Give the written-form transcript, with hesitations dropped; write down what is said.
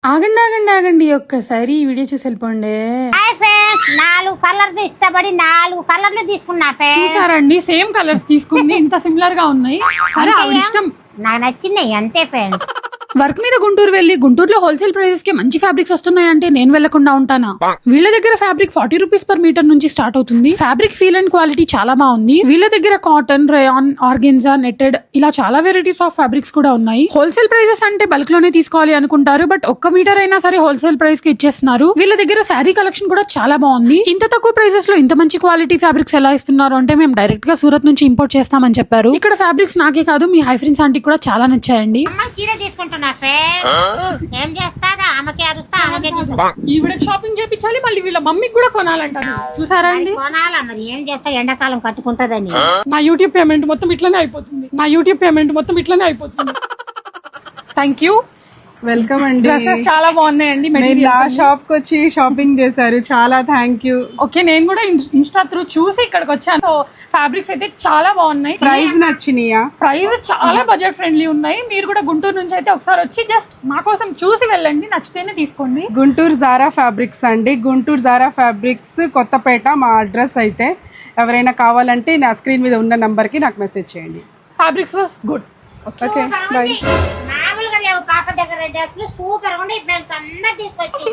ఆగండి ఆగండి ఆగండి ఒక్కసారి ఈ వీడియో చూసి వెళ్ళిపోండి. 4 కలర్లు ఇష్టపడి 4 కలర్లు తీసుకున్నా ఫ్రెండ్స్. చూసారండి, సేమ్ కలర్స్ తీసుకుంది, ఇంత సిమిలర్ గా ఉన్నాయి. సరే ఆవిడ ఇష్టం, నాకు నచ్చినాయి అంతే ఫ్రెండ్స్. వర్క్ మీద గుంటూరు వెళ్లి గుంటూరులో హోల్సేల్ ప్రైసెస్ కి మంచి ఫ్యాబ్రిక్స్ వస్తున్నాయంటే నేను వెళ్లకుండా ఉంటానా? వీళ్ళ దగ్గర ఫ్యాబ్రిక్ 40 రూపీస్ పర్ మీటర్ నుంచి స్టార్ట్ అవుతుంది. ఫ్యాబ్రిక్ ఫీల్ అండ్ క్వాలిటీ చాలా బాగుంది. వీళ్ళ దగ్గర కాటన్, రేయాన్, ఆర్గెన్జా, నెట్టెడ్ ఇలా చాలా వెరైటీస్ ఆఫ్ ఫ్యాబ్రిక్స్ కూడా ఉన్నాయి. హోల్సేల్ ప్రైసెస్ అంటే బల్క్ లోనే తీసుకోవాలి అనుకుంటారు, బట్ ఒక్క మీటర్ అయినా సరే హోల్సేల్ ప్రైస్ కి ఇచ్చేస్తున్నారు. వీళ్ళ దగ్గర శారీ కలెక్షన్ కూడా చాలా బాగుంది. ఇంత తక్కువ ప్రైసెస్ లో ఇంత మంచి క్వాలిటీ ఫ్యాబ్రిక్స్ ఎలా ఇస్తున్నారు అంటే మేము డైరెక్ట్ గా సూరత్ నుంచి ఇంపోర్ట్ చేస్తామని చెప్పారు. ఇక్కడ ఫ్యాబ్రిక్స్ నాకే కాదు మీ హై ఫ్రెండ్స్ ఆంటీ కూడా చాలా నచ్చాయండి. ఏం చేస్తారా ఆమెకి అరుస్తా ఆమెకే ఈవిడ షాపింగ్ చేయించాలి, మళ్ళీ వీళ్ళ మమ్మీకి కూడా కొనాలంటారు. చూసారా అండి, కొనాలా మరి ఏం చేస్తా, ఎండాకాలం కట్టుకుంటదని. నా యూట్యూబ్ పేమెంట్ మొత్తం ఇట్లనే అయిపోతుంది. థ్యాంక్ యూ, వెల్కమ్ అండి. డ్రెస్సెస్ చాలా బాగున్నాయండి. మీరు నా షాప్ కి వచ్చి షాపింగ్ చేశారు, చాలా థ్యాంక్ యూ. ఓకే, నేను కూడా ఇన్స్టా త్రూ చూసి ఇక్కడికి వచ్చాను. సో ఫ్యాబ్రిక్స్ అయితే చాలా బాగున్నాయి. ప్రైస్ నచ్చినాయా? ప్రైస్ చాలా బడ్జెట్ ఫ్రెండ్లీ ఉన్నాయి. మీరు కూడా గుంటూరు నుంచి అయితే ఒకసారి వచ్చి జస్ట్ మా కోసం చూసి వెళ్ళండి, నచ్చితేనే తీసుకోండి. గుంటూరు జారా ఫ్యాబ్రిక్స్ అండి, గుంటూరు జారా ఫ్యాబ్రిక్స్ కొత్తపేట మా అడ్రస్. అయితే ఎవరైనా కావాలంటే నా స్క్రీన్ మీద ఉన్న నంబర్ కి నాకు మెసేజ్ చేయండి. Fabrics was good. Okay bye. మామూలుగా లేవు పాప దగ్గర డ్రెస్సులు సూపర్ గా ఉన్నాయి ఫ్రెండ్స్, అందరు తీసుకొచ్చి